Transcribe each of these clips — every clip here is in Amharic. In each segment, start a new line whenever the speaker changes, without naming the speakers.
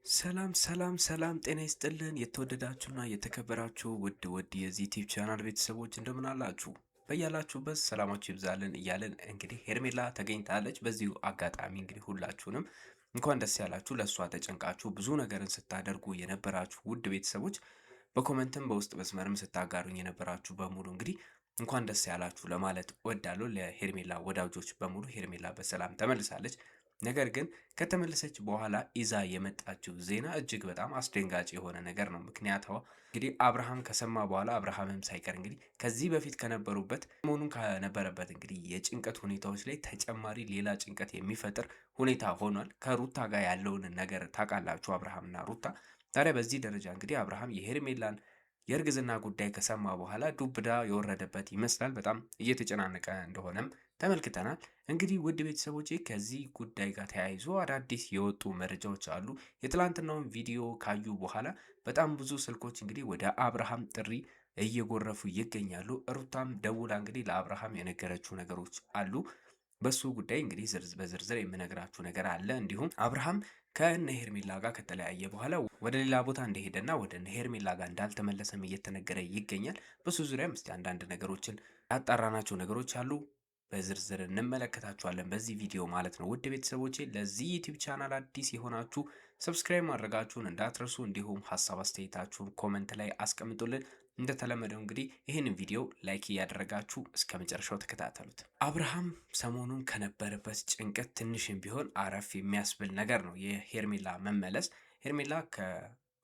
ሰላም ጤና ይስጥልን የተወደዳችሁና የተከበራችሁ ውድ የዚህ ዩቲዩብ ቻናል ቤተሰቦች እንደምን አላችሁ? በያላችሁበት ሰላማችሁ ይብዛልን እያልን እንግዲህ ሄርሜላ ተገኝታለች። በዚሁ አጋጣሚ እንግዲህ ሁላችሁንም እንኳን ደስ ያላችሁ። ለእሷ ተጨንቃችሁ ብዙ ነገርን ስታደርጉ የነበራችሁ ውድ ቤተሰቦች በኮመንትም በውስጥ መስመርም ስታጋሩኝ የነበራችሁ በሙሉ እንግዲህ እንኳን ደስ ያላችሁ ለማለት እወዳለሁ። ለሄርሜላ ወዳጆች በሙሉ ሄርሜላ በሰላም ተመልሳለች። ነገር ግን ከተመለሰች በኋላ ይዛ የመጣችው ዜና እጅግ በጣም አስደንጋጭ የሆነ ነገር ነው። ምክንያቷ እንግዲህ አብርሃም ከሰማ በኋላ አብርሃምም ሳይቀር እንግዲህ ከዚህ በፊት ከነበሩበት መሆኑን ከነበረበት እንግዲህ የጭንቀት ሁኔታዎች ላይ ተጨማሪ ሌላ ጭንቀት የሚፈጥር ሁኔታ ሆኗል። ከሩታ ጋር ያለውን ነገር ታውቃላችሁ፣ አብርሃምና ሩታ። ታዲያ በዚህ ደረጃ እንግዲህ አብርሃም የሄርሜላን የእርግዝና ጉዳይ ከሰማ በኋላ ዱብዳ የወረደበት ይመስላል። በጣም እየተጨናነቀ እንደሆነም ተመልክተናል። እንግዲህ ውድ ቤተሰቦቼ ከዚህ ጉዳይ ጋር ተያይዞ አዳዲስ የወጡ መረጃዎች አሉ። የትላንትናውን ቪዲዮ ካዩ በኋላ በጣም ብዙ ስልኮች እንግዲህ ወደ አብርሃም ጥሪ እየጎረፉ ይገኛሉ። ሩታም ደውላ እንግዲህ ለአብርሃም የነገረችው ነገሮች አሉ። በሱ ጉዳይ እንግዲህ በዝርዝር የምነግራችሁ ነገር አለ። እንዲሁም አብርሃም ከነ ሄርሜላ ጋር ከተለያየ በኋላ ወደ ሌላ ቦታ እንደሄደና ወደ እነ ሄርሜላ ጋር እንዳልተመለሰም እየተነገረ ይገኛል። በሱ ዙሪያም እስቲ አንዳንድ ነገሮችን ያጣራናቸው ነገሮች አሉ። በዝርዝር እንመለከታችኋለን በዚህ ቪዲዮ ማለት ነው። ውድ ቤተሰቦቼ ለዚህ ዩቲዩብ ቻናል አዲስ የሆናችሁ ሰብስክራይብ ማድረጋችሁን እንዳትረሱ፣ እንዲሁም ሀሳብ አስተያየታችሁን ኮመንት ላይ አስቀምጡልን። እንደተለመደው እንግዲህ ይህንን ቪዲዮ ላይክ እያደረጋችሁ እስከ መጨረሻው ተከታተሉት። አብርሃም ሰሞኑን ከነበረበት ጭንቀት ትንሽም ቢሆን አረፍ የሚያስብል ነገር ነው የሄርሜላ መመለስ። ሄርሜላ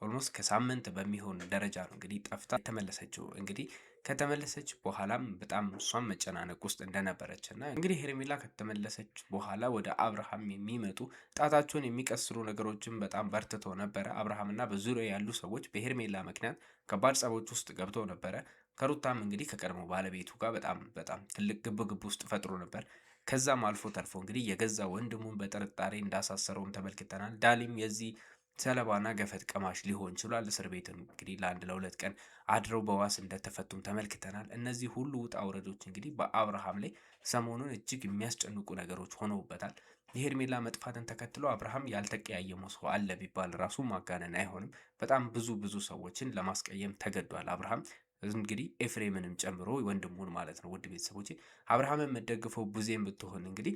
ኦልሞስት ከሳምንት በሚሆን ደረጃ ነው እንግዲህ ጠፍታ የተመለሰችው። እንግዲህ ከተመለሰች በኋላም በጣም እሷም መጨናነቅ ውስጥ እንደነበረች እና እንግዲህ ሄርሜላ ከተመለሰች በኋላ ወደ አብርሃም የሚመጡ ጣታቸውን የሚቀስሩ ነገሮችን በጣም በርትቶ ነበረ። አብርሃምና በዙሪያ ያሉ ሰዎች በሄርሜላ ምክንያት ከባድ ጸቦች ውስጥ ገብተው ነበረ። ከሩታም እንግዲህ ከቀድሞ ባለቤቱ ጋር በጣም ትልቅ ግብግብ ውስጥ ፈጥሮ ነበር። ከዛም አልፎ ተርፎ እንግዲህ የገዛ ወንድሙን በጥርጣሬ እንዳሳሰረውም ተመልክተናል። ዳሊም የዚህ ሰለባና ገፈት ቀማሽ ሊሆን ችሏል። እስር ቤት እንግዲህ ለአንድ ለሁለት ቀን አድረው በዋስ እንደተፈቱም ተመልክተናል። እነዚህ ሁሉ ውጣ ውረዶች እንግዲህ በአብርሃም ላይ ሰሞኑን እጅግ የሚያስጨንቁ ነገሮች ሆነውበታል። የሄርሜላ መጥፋትን ተከትሎ አብርሃም ያልተቀያየመው ሰው አለ ቢባል ራሱ ማጋነን አይሆንም። በጣም ብዙ ሰዎችን ለማስቀየም ተገዷል አብርሃም እንግዲህ ኤፍሬምንም ጨምሮ ወንድሙን ማለት ነው። ውድ ቤተሰቦቼ አብርሃምን የምትደግፈው ቡዜም ብትሆን እንግዲህ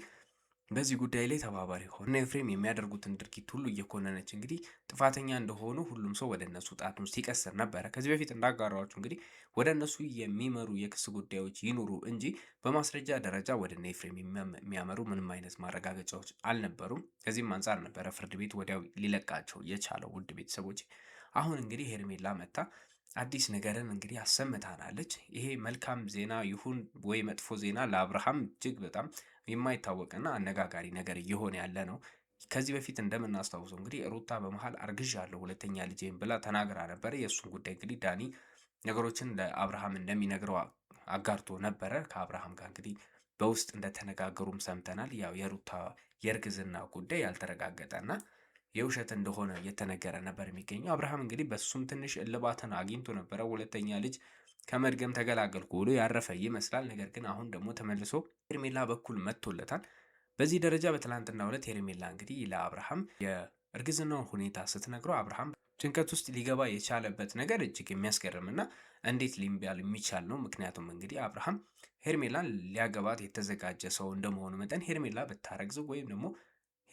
በዚህ ጉዳይ ላይ ተባባሪ ሆነ ኤፍሬም የሚያደርጉትን ድርጊት ሁሉ እየኮነነች እንግዲህ ጥፋተኛ እንደሆኑ ሁሉም ሰው ወደ እነሱ ጣቱን ሲቀስር ነበረ። ከዚህ በፊት እንዳጋራኋችሁ እንግዲህ ወደ እነሱ የሚመሩ የክስ ጉዳዮች ይኑሩ እንጂ በማስረጃ ደረጃ ወደ እነ ኤፍሬም የሚያመሩ ምንም አይነት ማረጋገጫዎች አልነበሩም። ከዚህም አንጻር ነበረ ፍርድ ቤት ወዲያው ሊለቃቸው የቻለው። ውድ ቤተሰቦች አሁን እንግዲህ ሄርሜላ መታ አዲስ ነገርን እንግዲህ አሰምታናለች። ይሄ መልካም ዜና ይሁን ወይ መጥፎ ዜና ለአብርሃም እጅግ በጣም የማይታወቅና አነጋጋሪ ነገር እየሆነ ያለ ነው። ከዚህ በፊት እንደምናስታውሰው እንግዲህ ሩታ በመሀል አርግዣለሁ ሁለተኛ ልጄን ብላ ተናግራ ነበረ። የእሱን ጉዳይ እንግዲህ ዳኒ ነገሮችን ለአብርሃም እንደሚነግረው አጋርቶ ነበረ። ከአብርሃም ጋር እንግዲህ በውስጥ እንደተነጋገሩም ሰምተናል። ያው የሩታ የእርግዝና ጉዳይ ያልተረጋገጠና የውሸት እንደሆነ እየተነገረ ነበር የሚገኘው። አብርሃም እንግዲህ በሱም ትንሽ እልባትን አግኝቶ ነበረ። ሁለተኛ ልጅ ከመድገም ተገላገልኩ ብሎ ያረፈ ይመስላል። ነገር ግን አሁን ደግሞ ተመልሶ ሄርሜላ በኩል መጥቶለታል። በዚህ ደረጃ በትላንትናው ዕለት ሄርሜላ እንግዲህ ለአብርሃም የእርግዝናውን ሁኔታ ስትነግረው አብርሃም ጭንቀት ውስጥ ሊገባ የቻለበት ነገር እጅግ የሚያስገርም እና እንዴት ሊባል የሚቻል ነው። ምክንያቱም እንግዲህ አብርሃም ሄርሜላን ሊያገባት የተዘጋጀ ሰው እንደመሆኑ መጠን ሄርሜላ ብታረግዘው ወይም ደግሞ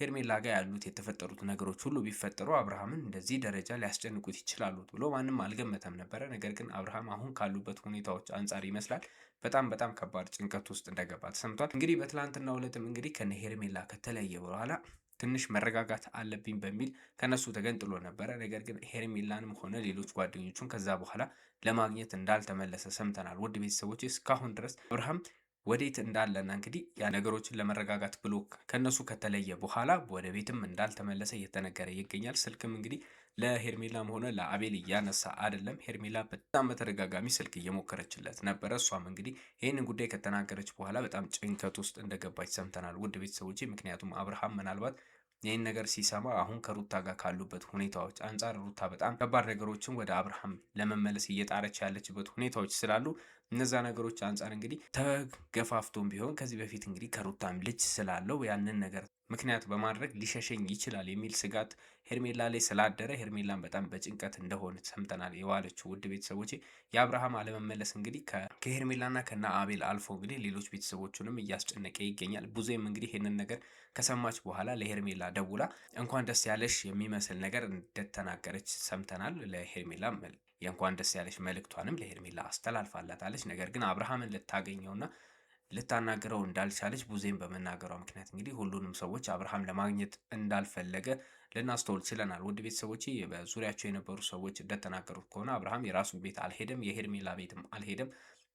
ሄርሜላ ጋር ያሉት የተፈጠሩት ነገሮች ሁሉ ቢፈጠሩ አብርሃምን እንደዚህ ደረጃ ሊያስጨንቁት ይችላሉ ብሎ ማንም አልገመተም ነበረ። ነገር ግን አብርሃም አሁን ካሉበት ሁኔታዎች አንጻር ይመስላል በጣም ከባድ ጭንቀት ውስጥ እንደገባ ተሰምቷል። እንግዲህ በትላንትናው ዕለትም እንግዲህ ከነ ሄርሜላ ከተለየ በኋላ ትንሽ መረጋጋት አለብኝ በሚል ከነሱ ተገንጥሎ ነበረ። ነገር ግን ሄርሜላንም ሆነ ሌሎች ጓደኞቹን ከዛ በኋላ ለማግኘት እንዳልተመለሰ ሰምተናል። ውድ ቤተሰቦች እስካሁን ድረስ አብርሃም ወዴት እንዳለና እንግዲህ ያ ነገሮችን ለመረጋጋት ብሎ ከነሱ ከተለየ በኋላ ወደ ቤትም እንዳልተመለሰ እየተነገረ ይገኛል። ስልክም እንግዲህ ለሄርሜላም ሆነ ለአቤል እያነሳ አይደለም። ሄርሜላ በጣም በተደጋጋሚ ስልክ እየሞከረችለት ነበረ። እሷም እንግዲህ ይህንን ጉዳይ ከተናገረች በኋላ በጣም ጭንቀት ውስጥ እንደገባች ሰምተናል። ውድ ቤተሰቦቼ ምክንያቱም አብርሃም ምናልባት ይህን ነገር ሲሰማ አሁን ከሩታ ጋር ካሉበት ሁኔታዎች አንጻር ሩታ በጣም ከባድ ነገሮችን ወደ አብርሃም ለመመለስ እየጣረች ያለችበት ሁኔታዎች ስላሉ እነዛ ነገሮች አንጻር እንግዲህ ተገፋፍቶም ቢሆን ከዚህ በፊት እንግዲህ ከሩታም ልጅ ስላለው ያንን ነገር ምክንያት በማድረግ ሊሸሸኝ ይችላል የሚል ስጋት ሄርሜላ ላይ ስላደረ ሄርሜላን በጣም በጭንቀት እንደሆነ ሰምተናል የዋለችው። ውድ ቤተሰቦቼ የአብርሃም አለመመለስ እንግዲህ ከሄርሜላና ከነ አቤል አልፎ እንግዲህ ሌሎች ቤተሰቦቹንም እያስጨነቀ ይገኛል። ብዙም እንግዲህ ይህንን ነገር ከሰማች በኋላ ለሄርሜላ ደውላ እንኳን ደስ ያለሽ የሚመስል ነገር እንደተናገረች ሰምተናል። ለሄርሜላ የእንኳን ደስ ያለሽ መልእክቷንም ለሄርሜላ አስተላልፋላታለች። ነገር ግን አብርሃምን ልታገኘውና ልታናገረው እንዳልቻለች ቡዜም በመናገሯ ምክንያት እንግዲህ ሁሉንም ሰዎች አብርሃም ለማግኘት እንዳልፈለገ ልናስተውል ችለናል። ውድ ቤተሰቦች በዙሪያቸው የነበሩ ሰዎች እንደተናገሩት ከሆነ አብርሃም የራሱ ቤት አልሄደም፣ የሄርሜላ ቤትም አልሄደም።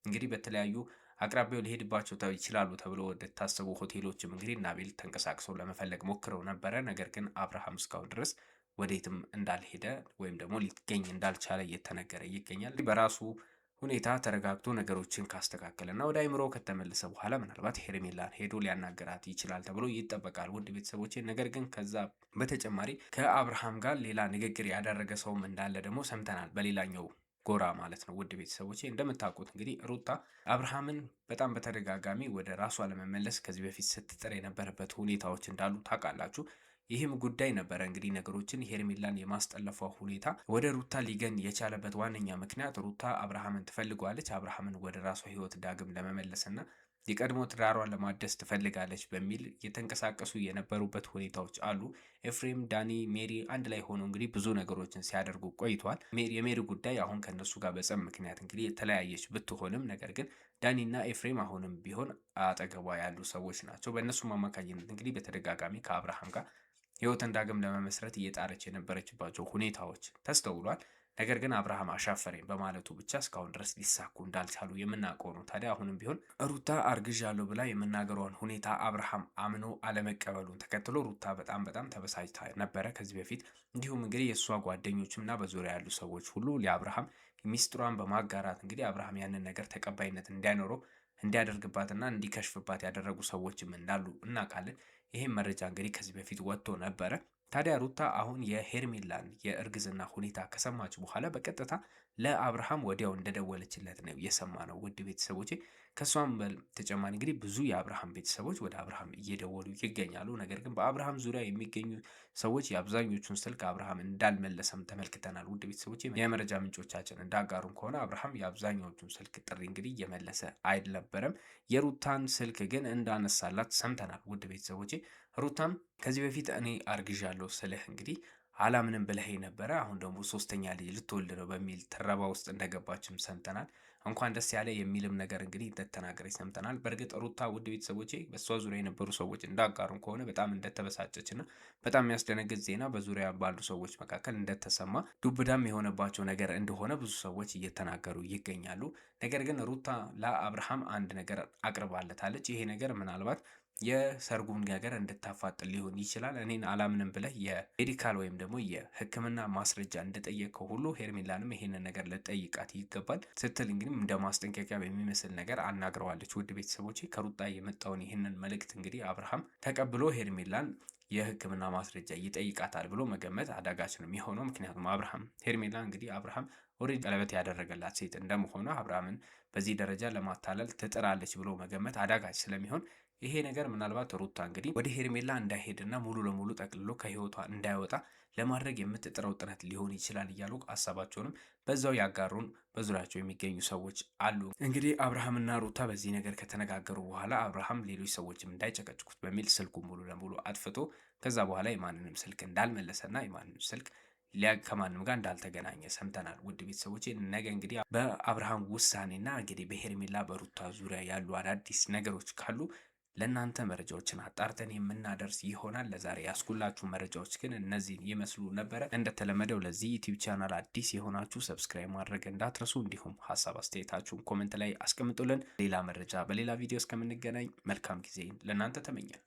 እንግዲህ በተለያዩ አቅራቢያው ሊሄድባቸው ይችላሉ ተብሎ ወደታሰቡ ሆቴሎችም እንግዲህ ናቤል ተንቀሳቅሰው ለመፈለግ ሞክረው ነበረ። ነገር ግን አብርሃም እስካሁን ድረስ ወዴትም እንዳልሄደ ወይም ደግሞ ሊገኝ እንዳልቻለ እየተነገረ ይገኛል። በራሱ ሁኔታ ተረጋግቶ ነገሮችን ካስተካከለና ወደ አይምሮ ከተመለሰ በኋላ ምናልባት ሄርሜላን ሄዶ ሊያናገራት ይችላል ተብሎ ይጠበቃል። ውድ ቤተሰቦቼ ነገር ግን ከዛ በተጨማሪ ከአብርሃም ጋር ሌላ ንግግር ያደረገ ሰውም እንዳለ ደግሞ ሰምተናል። በሌላኛው ጎራ ማለት ነው። ውድ ቤተሰቦቼ እንደምታውቁት እንግዲህ ሩታ አብርሃምን በጣም በተደጋጋሚ ወደ ራሷ ለመመለስ ከዚህ በፊት ስትጥር የነበረበት ሁኔታዎች እንዳሉ ታውቃላችሁ። ይህም ጉዳይ ነበረ እንግዲህ ነገሮችን ሄርሜላን የማስጠለፏ ሁኔታ ወደ ሩታ ሊገን የቻለበት ዋነኛ ምክንያት ሩታ አብርሃምን ትፈልገዋለች። አብርሃምን ወደ ራሷ ሕይወት ዳግም ለመመለስና የቀድሞ ትዳሯን ለማደስ ትፈልጋለች በሚል የተንቀሳቀሱ የነበሩበት ሁኔታዎች አሉ። ኤፍሬም፣ ዳኒ፣ ሜሪ አንድ ላይ ሆኖ እንግዲህ ብዙ ነገሮችን ሲያደርጉ ቆይቷል። የሜሪ ጉዳይ አሁን ከነሱ ጋር በጸብ ምክንያት እንግዲህ የተለያየች ብትሆንም ነገር ግን ዳኒና ኤፍሬም አሁንም ቢሆን አጠገቧ ያሉ ሰዎች ናቸው። በእነሱም አማካኝነት እንግዲህ በተደጋጋሚ ከአብርሃም ጋር ህይወትን ዳግም ለመመስረት እየጣረች የነበረችባቸው ሁኔታዎች ተስተውሏል። ነገር ግን አብርሃም አሻፈረኝ በማለቱ ብቻ እስካሁን ድረስ ሊሳኩ እንዳልቻሉ የምናውቀው ነው። ታዲያ አሁንም ቢሆን ሩታ አርግዣለሁ ብላ የመናገሯን ሁኔታ አብርሃም አምኖ አለመቀበሉን ተከትሎ ሩታ በጣም ተበሳጭታ ነበረ ከዚህ በፊት። እንዲሁም እንግዲህ የእሷ ጓደኞችም እና በዙሪያ ያሉ ሰዎች ሁሉ ለአብርሃም ሚስጥሯን በማጋራት እንግዲህ አብርሃም ያንን ነገር ተቀባይነት እንዳይኖረው እንዲያደርግባትና እንዲከሽፍባት ያደረጉ ሰዎችም እንዳሉ እናውቃለን። ይህም መረጃ እንግዲህ ከዚህ በፊት ወጥቶ ነበረ። ታዲያ ሩታ አሁን የሄርሜላን የእርግዝና ሁኔታ ከሰማች በኋላ በቀጥታ ለአብርሃም ወዲያው እንደደወለችለት ነው የሰማ ነው። ውድ ቤተሰቦቼ ከሷም በተጨማሪ እንግዲህ ብዙ የአብርሃም ቤተሰቦች ወደ አብርሃም እየደወሉ ይገኛሉ። ነገር ግን በአብርሃም ዙሪያ የሚገኙ ሰዎች የአብዛኞቹን ስልክ አብርሃም እንዳልመለሰም ተመልክተናል። ውድ ቤተሰቦቼ የመረጃ ምንጮቻችን እንዳጋሩን ከሆነ አብርሃም የአብዛኛዎቹን ስልክ ጥሪ እንግዲህ እየመለሰ አይነበረም። የሩታን ስልክ ግን እንዳነሳላት ሰምተናል። ውድ ቤተሰቦቼ ሩታም ከዚህ በፊት እኔ አርግዣለሁ ስልህ እንግዲህ አላምንም ብለህ ነበረ፣ አሁን ደግሞ ሶስተኛ ልጅ ልትወልድ ነው በሚል ትረባ ውስጥ እንደገባችም ሰምተናል። እንኳን ደስ ያለ የሚልም ነገር እንግዲህ እንደተናገረች ሰምተናል። በእርግጥ ሩታ ውድ ቤተሰቦቼ በእሷ ዙሪያ የነበሩ ሰዎች እንዳጋሩን ከሆነ በጣም እንደተበሳጨች እና በጣም የሚያስደነግጥ ዜና በዙሪያ ባሉ ሰዎች መካከል እንደተሰማ ዱብዳም የሆነባቸው ነገር እንደሆነ ብዙ ሰዎች እየተናገሩ ይገኛሉ። ነገር ግን ሩታ ለአብርሃም አንድ ነገር አቅርባለታለች። ይሄ ነገር ምናልባት የሰርጉን ነገር እንድታፋጥን ሊሆን ይችላል። እኔን አላምንም ብለህ የሜዲካል ወይም ደግሞ የሕክምና ማስረጃ እንደጠየቀው ሁሉ ሄርሜላንም ይሄንን ነገር ልጠይቃት ይገባል ስትል እንግዲህ እንደ ማስጠንቀቂያ በሚመስል ነገር አናግረዋለች። ውድ ቤተሰቦቼ ከሩጣ የመጣውን ይህንን መልእክት እንግዲህ አብርሃም ተቀብሎ ሄርሜላን የሕክምና ማስረጃ ይጠይቃታል ብሎ መገመት አዳጋች ነው የሚሆነው። ምክንያቱም ሄርሜላ እንግዲህ አብርሃም ኦልሬዲ ቀለበት ያደረገላት ሴት እንደመሆኗ አብርሃምን በዚህ ደረጃ ለማታለል ትጥራለች ብሎ መገመት አዳጋች ስለሚሆን ይሄ ነገር ምናልባት ሩታ እንግዲህ ወደ ሄርሜላ እንዳይሄድና ሙሉ ለሙሉ ጠቅልሎ ከህይወቷ እንዳይወጣ ለማድረግ የምትጥረው ጥረት ሊሆን ይችላል እያሉ ሀሳባቸውንም በዛው ያጋሩን በዙሪያቸው የሚገኙ ሰዎች አሉ። እንግዲህ አብርሃምና ሩታ በዚህ ነገር ከተነጋገሩ በኋላ አብርሃም ሌሎች ሰዎችም እንዳይጨቀጭቁት በሚል ስልኩ ሙሉ ለሙሉ አጥፍቶ ከዛ በኋላ የማንንም ስልክ እንዳልመለሰና የማንንም ስልክ ከማንም ጋር እንዳልተገናኘ ሰምተናል። ውድ ቤተሰቦቼ ነገ እንግዲህ በአብርሃም ውሳኔና እንግዲህ በሄርሜላ በሩታ ዙሪያ ያሉ አዳዲስ ነገሮች ካሉ ለእናንተ መረጃዎችን አጣርተን የምናደርስ ይሆናል። ለዛሬ ያስኩላችሁ መረጃዎች ግን እነዚህን ይመስሉ ነበረ። እንደተለመደው ለዚህ ዩቲዩብ ቻናል አዲስ የሆናችሁ ሰብስክራይብ ማድረግ እንዳትረሱ፣ እንዲሁም ሀሳብ አስተያየታችሁን ኮሜንት ላይ አስቀምጡልን። ሌላ መረጃ በሌላ ቪዲዮ እስከምንገናኝ መልካም ጊዜ ለእናንተ ተመኘን።